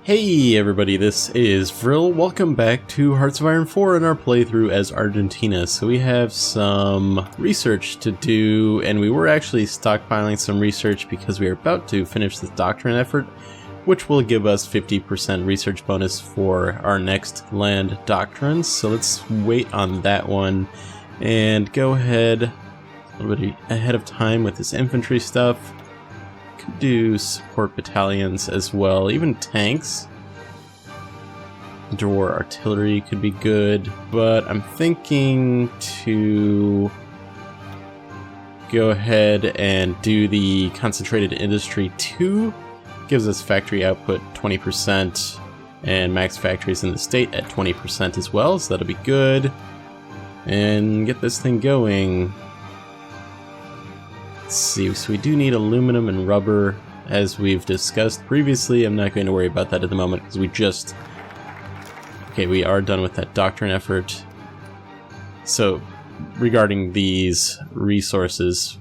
Hey everybody, this is Vril. Welcome back to Hearts of Iron 4 in our playthrough as Argentina. So we have some research to do, and we were actually stockpiling some research because we are about to finish this doctrine effort, which will give us 50% research bonus for our next land doctrines. So let's wait on that one and go ahead a little bit ahead of time with this infantry stuff. Could do support battalions as well, even tanks. Door artillery could be good, but I'm thinking to go ahead and do the concentrated industry 2. Gives us factory output 20% and max factories in the state at 20% as well, so that'll be good. And get this thing going. Let's see, so we do need aluminum and rubber, as we've discussed previously. I'm not going to worry about that at the moment, because we are done with that doctrine effort. So, regarding these resources,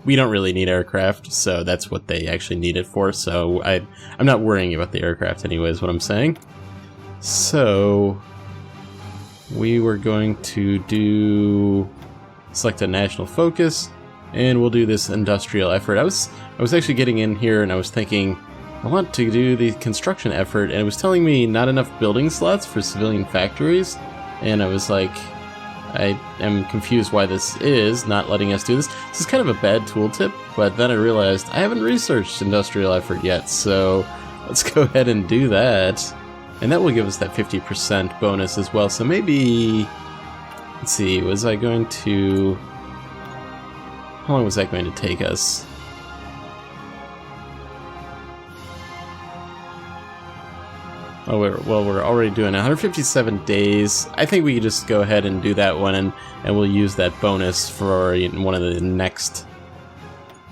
we don't really need aircraft, so that's what they actually need it for, so I'm not worrying about the aircraft anyway, is what I'm saying. So, we were going to select a national focus, and we'll do this industrial effort. I was actually getting in here and I was thinking, I want to do the construction effort, and it was telling me not enough building slots for civilian factories, and I was like, I am confused why this is not letting us do this. This is kind of a bad tooltip, but then I realized I haven't researched industrial effort yet, so let's go ahead and do that. And that will give us that 50% bonus as well, so maybe, let's see, how long was that going to take us? Oh, we're already doing 157 days. I think we could just go ahead and do that one, and we'll use that bonus for one of the next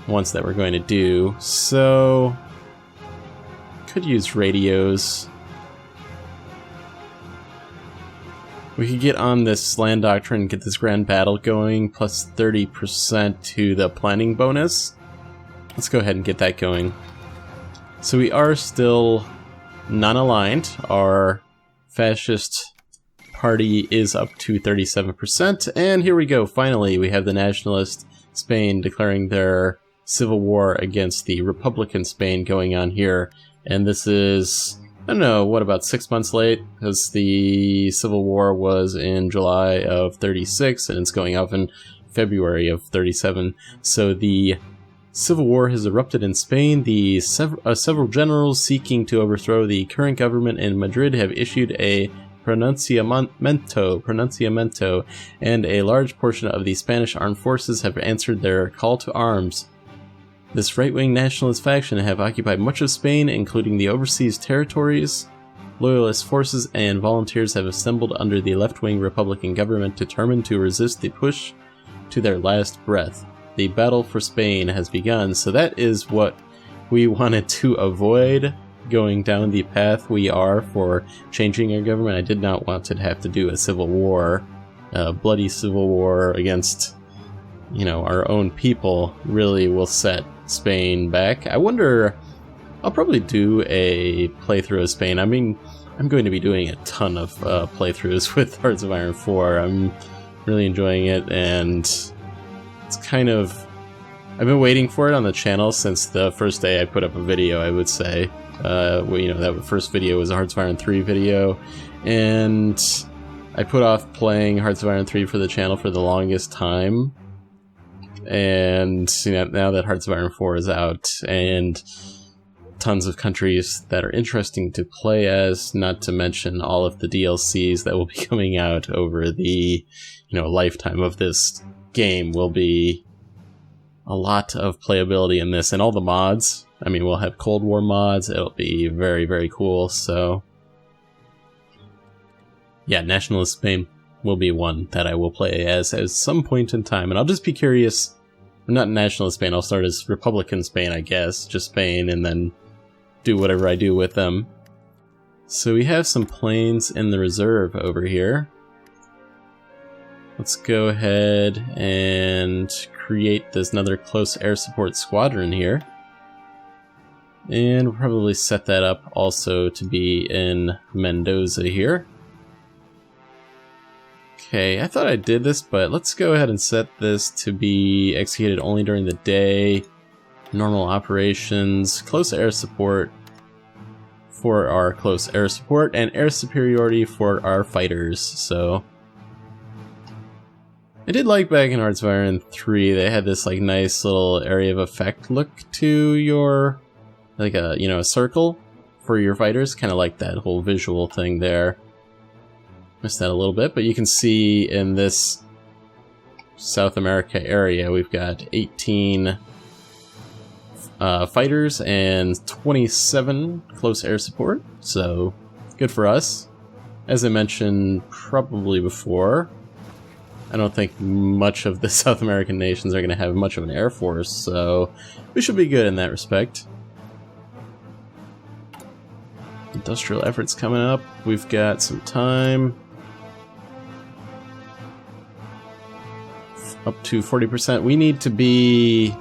ones that we're going to do. So, could use radios. We could get on this land doctrine, get this grand battle going, plus 30% to the planning bonus. Let's go ahead and get that going. So we are still non-aligned. Our fascist party is up to 37%, and here we go. Finally, we have the nationalist Spain declaring their civil war against the Republican Spain going on here, and this is, I don't know, what, about 6 months late? Because the Civil War was in July of 36, and it's going off in February of 37. So the Civil War has erupted in Spain. Several generals seeking to overthrow the current government in Madrid have issued a pronunciamiento, and a large portion of the Spanish armed forces have answered their call to arms. This right-wing nationalist faction have occupied much of Spain, including the overseas territories. Loyalist forces and volunteers have assembled under the left-wing Republican government, determined to resist the push to their last breath. The battle for Spain has begun, so that is what we wanted to avoid, going down the path we are for changing our government. I did not want to have to do a civil war, a bloody civil war against, our own people. Really will set Spain back. I wonder, I'll probably do a playthrough of Spain. I mean, I'm going to be doing a ton of playthroughs with Hearts of Iron 4. I'm really enjoying it, and it's kind of, I've been waiting for it on the channel since the first day I put up a video, I would say. That first video was a Hearts of Iron 3 video, and I put off playing Hearts of Iron 3 for the channel for the longest time. And now that Hearts of Iron 4 is out, and tons of countries that are interesting to play as, not to mention all of the DLCs that will be coming out over the lifetime of this game, will be a lot of playability in this, and all the mods. I mean, we'll have Cold War mods. It'll be very, very cool. So yeah, Nationalist Spain will be one that I will play as at some point in time, and I'll just be curious. I'm not Nationalist Spain, I'll start as Republican Spain, I guess, just Spain, and then do whatever I do with them. So we have some planes in the reserve over here. Let's go ahead and create this another close air support squadron here. And we'll probably set that up also to be in Mendoza here. Okay, I thought I did this, but let's go ahead and set this to be executed only during the day. Normal operations, close air support for our close air support, and air superiority for our fighters. So I did like back in Hearts of Iron 3, they had this like nice little area of effect look to your, like a, you know, a circle for your fighters, kind of like that whole visual thing there. Missed that a little bit, but you can see in this South America area we've got 18 fighters and 27 close air support, so good for us. As I mentioned probably before, I don't think much of the South American nations are going to have much of an air force, so we should be good in that respect. Industrial efforts coming up. We've got some time. Up to 40%. We need to be...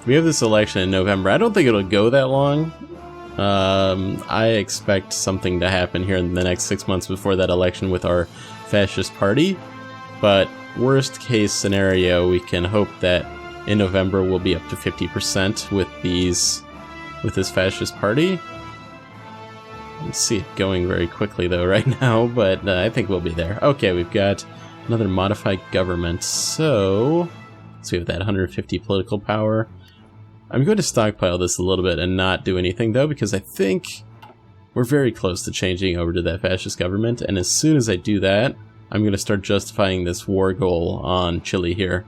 We have this election in November. I don't think it'll go that long. I expect something to happen here in the next 6 months before that election with our fascist party. But worst case scenario, we can hope that in November we'll be up to 50% with this fascist party. I don't see it going very quickly though right now, but I think we'll be there. Okay, we've got another modified government. So we have that 150 political power. I'm going to stockpile this a little bit and not do anything though, because I think we're very close to changing over to that fascist government, and as soon as I do that, I'm going to start justifying this war goal on Chile here.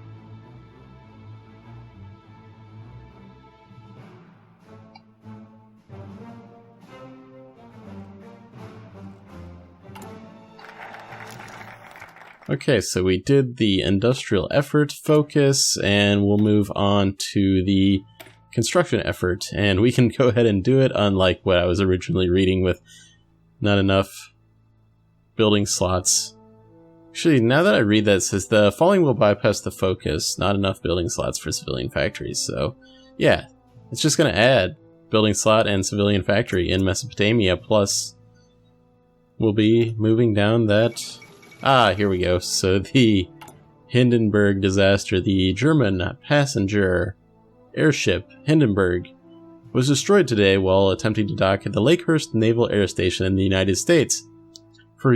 Okay, so we did the industrial effort focus, and we'll move on to the construction effort, and we can go ahead and do it unlike what I was originally reading with not enough building slots. Actually, now that I read that, it says the following will bypass the focus, not enough building slots for civilian factories. So yeah, it's just going to add building slot and civilian factory in Mesopotamia, plus we'll be moving down that... here we go. So the Hindenburg disaster, the German passenger airship Hindenburg, was destroyed today while attempting to dock at the Lakehurst Naval Air Station in the United States. For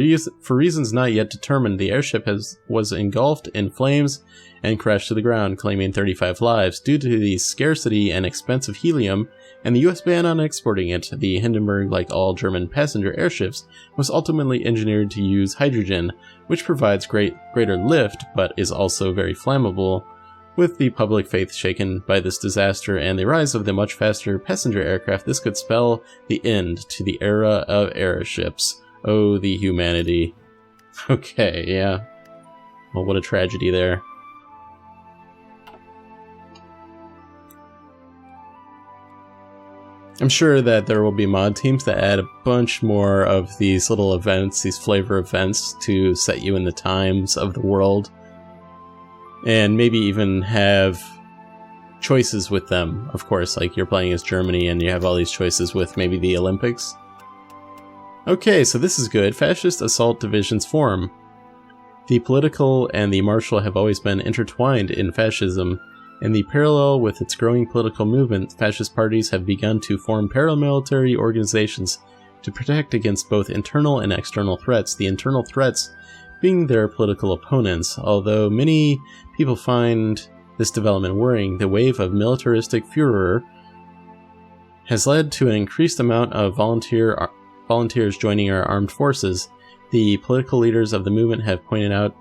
reasons not yet determined, the airship was engulfed in flames and crashed to the ground, claiming 35 lives. Due to the scarcity and expense of helium and the US ban on exporting it, the Hindenburg, like all German passenger airships, was ultimately engineered to use hydrogen, which provides greater lift but is also very flammable. With the public faith shaken by this disaster and the rise of the much faster passenger aircraft, this could spell the end to the era of airships. Oh, the humanity. Okay, yeah. Well, what a tragedy there. I'm sure that there will be mod teams that add a bunch more of these little events, these flavor events, to set you in the times of the world. And maybe even have choices with them, of course, like you're playing as Germany and you have all these choices with maybe the Olympics. Okay, so this is good. Fascist assault divisions form. The political and the martial have always been intertwined in fascism. In the parallel with its growing political movement, fascist parties have begun to form paramilitary organizations to protect against both internal and external threats, the internal threats being their political opponents. Although many people find this development worrying, the wave of militaristic furor has led to an increased amount of volunteers joining our armed forces. The political leaders of the movement have pointed out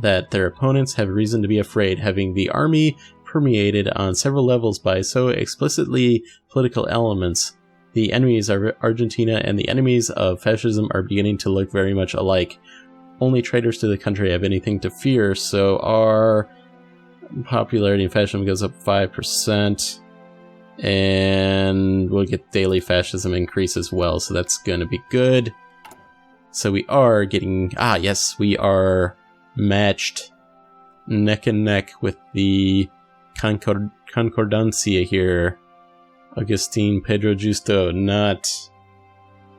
that their opponents have reason to be afraid, having the army permeated on several levels by so explicitly political elements. The enemies of Argentina and the enemies of fascism are beginning to look very much alike. Only traitors to the country have anything to fear, so our popularity in fascism goes up 5%, and we'll get daily fascism increase as well, so that's going to be good. So we are getting... yes, we are matched neck and neck with the Concordancia here. Agustin Pedro Justo, not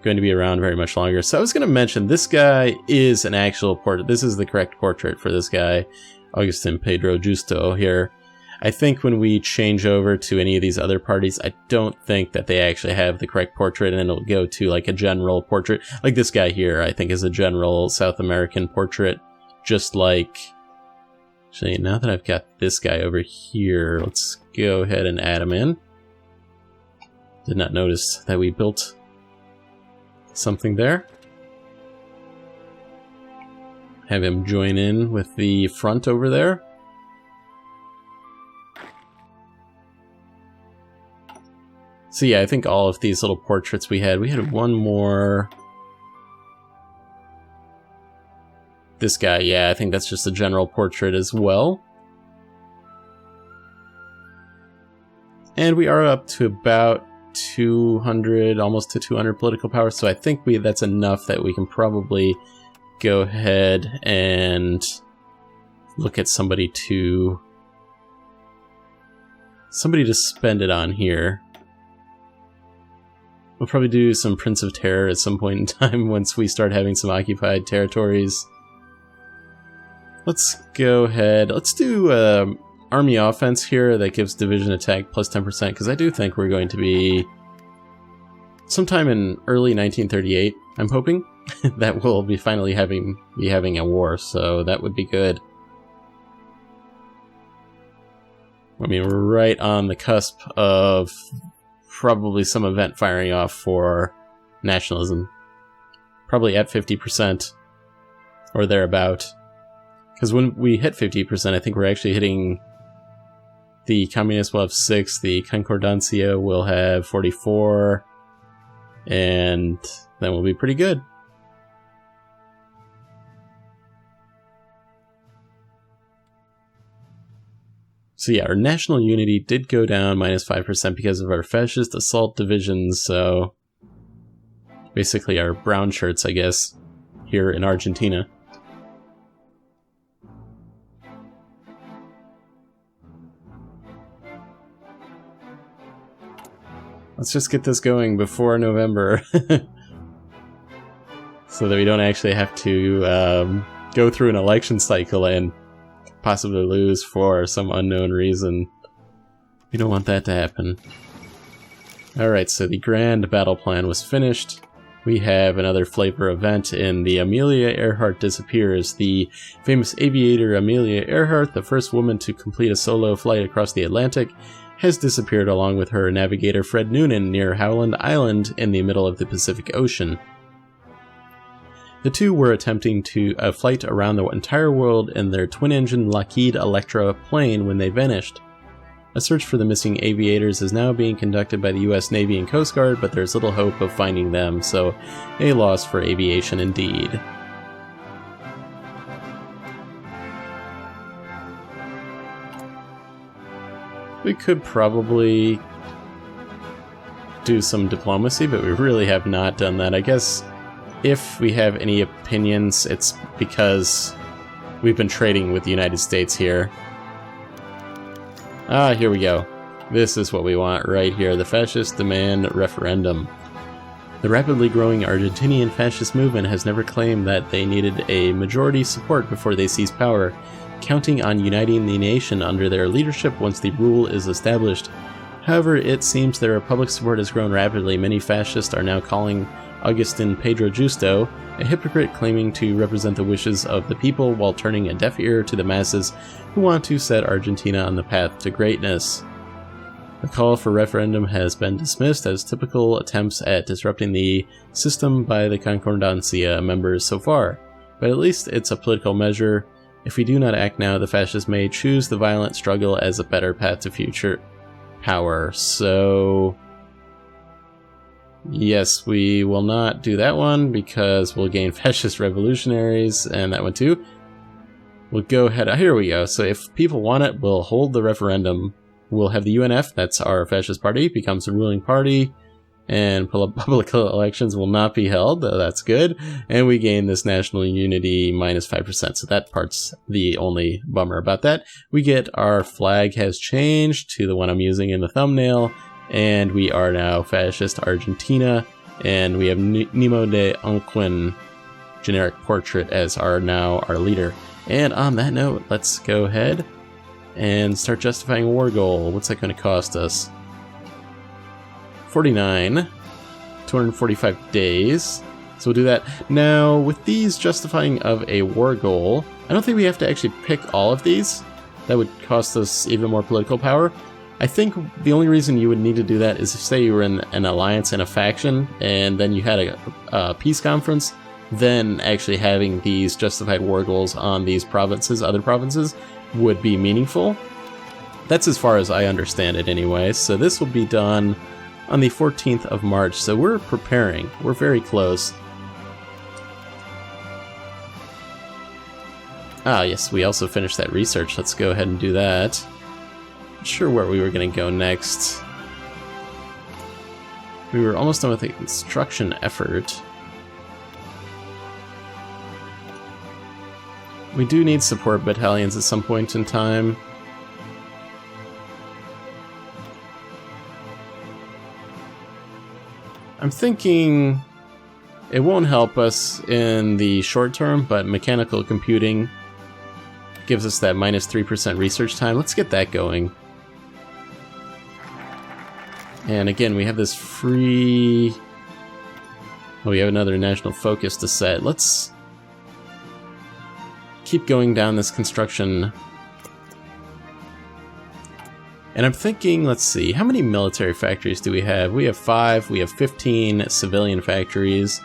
going to be around very much longer. So I was going to mention, this guy is an actual portrait. This is the correct portrait for this guy, Agustin Pedro Justo here. I think when we change over to any of these other parties, I don't think that they actually have the correct portrait, and it'll go to like a general portrait. Like this guy here, I think is a general South American portrait, just like... Actually, now that I've got this guy over here, let's go ahead and add him in. Did not notice that we built something there. Have him join in with the front over there. So yeah, I think all of these little portraits we had one more. This guy, yeah, I think that's just a general portrait as well. And we are up to about 200, almost to 200 political power, so I think that's enough that we can probably go ahead and look at somebody to spend it on here. We'll probably do some Prince of Terror at some point in time once we start having some occupied territories. Let's go ahead. Let's do army offense here that gives division attack plus 10%, because I do think we're going to be sometime in early 1938, I'm hoping, that we'll be finally having a war, so that would be good. I mean, we're right on the cusp of probably some event firing off for nationalism. Probably at 50% or thereabout. Because when we hit 50%, I think we're actually hitting... The Communists will have 6, the Concordancia will have 44, and then we'll be pretty good. So yeah, our national unity did go down minus 5% because of our fascist assault divisions, so basically our brown shirts, I guess, here in Argentina. Let's just get this going before November, so that we don't actually have to go through an election cycle and possibly lose for some unknown reason. We don't want that to happen. Alright, so the grand battle plan was finished. We have another flavor event in the Amelia Earhart Disappears. The famous aviator Amelia Earhart, the first woman to complete a solo flight across the Atlantic, has disappeared along with her navigator Fred Noonan near Howland Island in the middle of the Pacific Ocean. The two were attempting a flight around the entire world in their twin-engine Lockheed Electra plane when they vanished. A search for the missing aviators is now being conducted by the US Navy and Coast Guard, but there's little hope of finding them, so a loss for aviation indeed. We could probably do some diplomacy, but we really have not done that. I guess if we have any opinions, it's because we've been trading with the United States here. Ah, here we go. This is what we want right here. The fascists demand referendum. The rapidly growing Argentinian fascist movement has never claimed that they needed a majority support before they seized power, counting on uniting the nation under their leadership once the rule is established. However, it seems their public support has grown rapidly. Many fascists are now calling Agustin Pedro Justo a hypocrite claiming to represent the wishes of the people while turning a deaf ear to the masses who want to set Argentina on the path to greatness. The call for referendum has been dismissed as typical attempts at disrupting the system by the Concordancia members so far, but at least it's a political measure. If we do not act now, the fascists may choose the violent struggle as a better path to future power. So, yes, we will not do that one because we'll gain fascist revolutionaries, and that one too. We'll go ahead. Here we go. So if people want it, we'll hold the referendum. We'll have the UNF, that's our fascist party, becomes the ruling party, and public elections will not be held. That's good. And we gain this national unity minus 5%. So that part's the only bummer about that. We get our flag has changed to the one I'm using in the thumbnail. And we are now Fascist Argentina, and we have Nemo de Unquin generic portrait as our leader. And on that note, let's go ahead and start justifying a war goal. What's that going to cost us? 49, 245 days. So we'll do that. Now, with these justifying of a war goal, I don't think we have to actually pick all of these. That would cost us even more political power. I think the only reason you would need to do that is if, say, you were in an alliance and a faction, and then you had a peace conference, then actually having these justified war goals on these provinces, other provinces, would be meaningful. That's as far as I understand it anyway. So this will be done on the 14th of March. So we're preparing. We're very close. Ah, yes, we also finished that research. Let's go ahead and do that. Not sure where we were going to go next. We were almost done with the construction effort. We do need support battalions at some point in time. I'm thinking it won't help us in the short term, but mechanical computing gives us that minus 3% research time. Let's get that going. And again, we have this free... Oh, we have another national focus to set. Let's keep going down this construction. And I'm thinking, let's see, how many military factories do we have? We have 5, we have 15 civilian factories.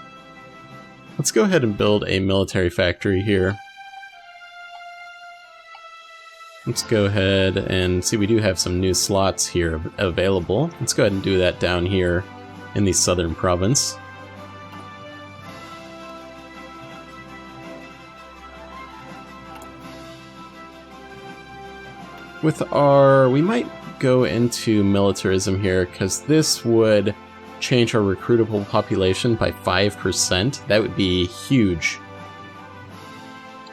Let's go ahead and build a military factory here. Let's go ahead and see, we do have some new slots here available. Let's go ahead and do that down here in the southern province. With our... we might go into militarism here, because this would change our recruitable population by 5%. That would be huge.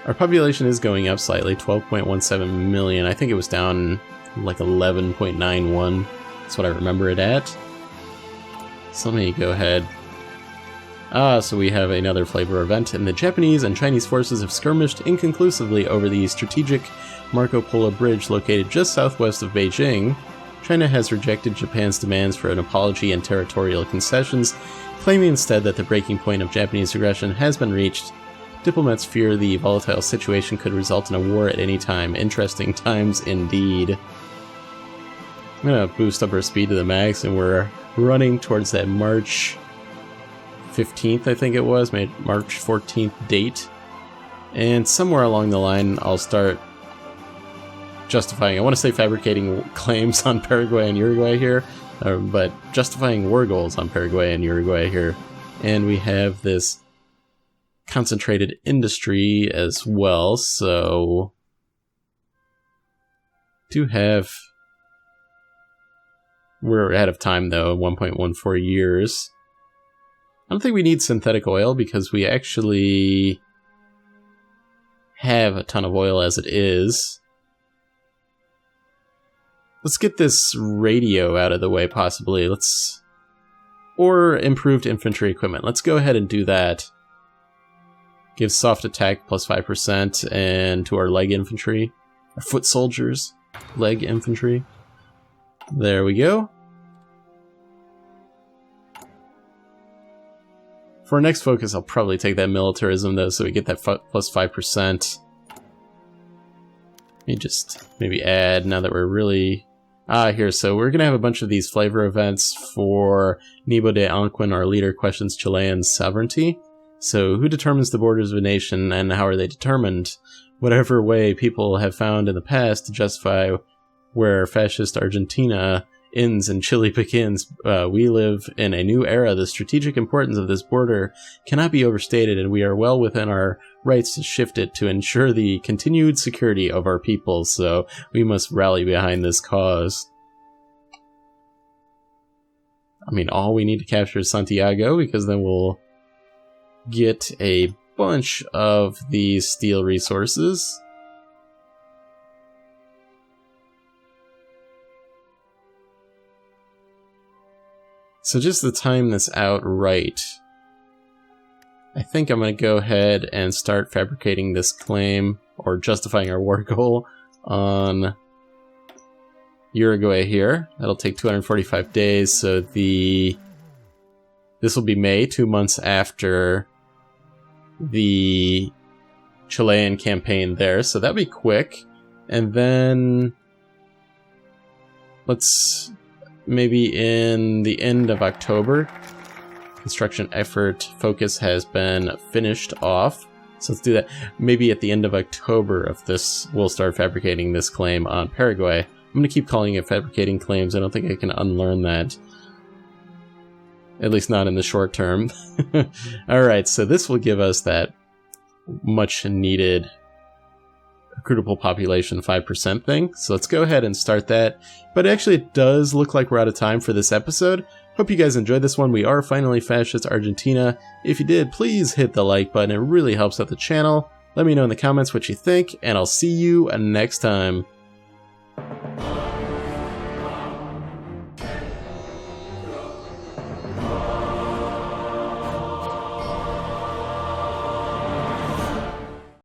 Our population is going up slightly, 12.17 million. I think it was down like 11.91. That's what I remember it at. So let me go ahead. So we have another flavor event, and the Japanese and Chinese forces have skirmished inconclusively over the strategic Marco Polo Bridge located just southwest of Beijing. China has rejected Japan's demands for an apology and territorial concessions, claiming instead that the breaking point of Japanese aggression has been reached. Diplomats fear the volatile situation could result in a war at any time. Interesting times indeed. I'm gonna boost up our speed to the max, and we're running towards that March 15th, I think it was, March 14th date. And somewhere along the line, I'll start justifying, I want to say fabricating claims on Paraguay and Uruguay here, but justifying war goals on Paraguay and Uruguay here. And we have this concentrated industry as well, so we're ahead of time though, 1.14 years. I don't think we need synthetic oil because we actually have a ton of oil as it is. Let's get this radio out of the way, possibly. Or improved infantry equipment. Let's go ahead and do that. Give soft attack plus 5%, and to our leg infantry. Our foot soldiers. Leg infantry. There we go. For our next focus, I'll probably take that militarism, though, so we get that plus 5%. Let me just maybe add, now that we're really... here, so we're going to have a bunch of these flavor events for Nebo de Anquin, our leader, questions Chilean sovereignty. So, who determines the borders of a nation, and how are they determined? Whatever way people have found in the past to justify where Fascist Argentina ends and Chile begins, we live in a new era. The strategic importance of this border cannot be overstated, and we are well within our rights to shift it to ensure the continued security of our people, so we must rally behind this cause. I mean, all we need to capture is Santiago, because then we'll get a bunch of these steel resources. So just to time this out right, I think I'm going to go ahead and start fabricating this claim, or justifying our war goal, on Uruguay here. That'll take 245 days, so this will be May, 2 months after the Chilean campaign there, so that'll be quick. And then let's maybe in the end of October, construction effort focus has been finished off. So let's do that. Maybe at the end of October of this, we'll start fabricating this claim on Paraguay. I'm going to keep calling it fabricating claims. I don't think I can unlearn that. At least not in the short term. Alright, so this will give us that much needed recruitable population 5% thing. So let's go ahead and start that. But actually it does look like we're out of time for this episode. Hope you guys enjoyed this one. We are finally Fascist Argentina. If you did, please hit the like button. It really helps out the channel. Let me know in the comments what you think, and I'll see you next time.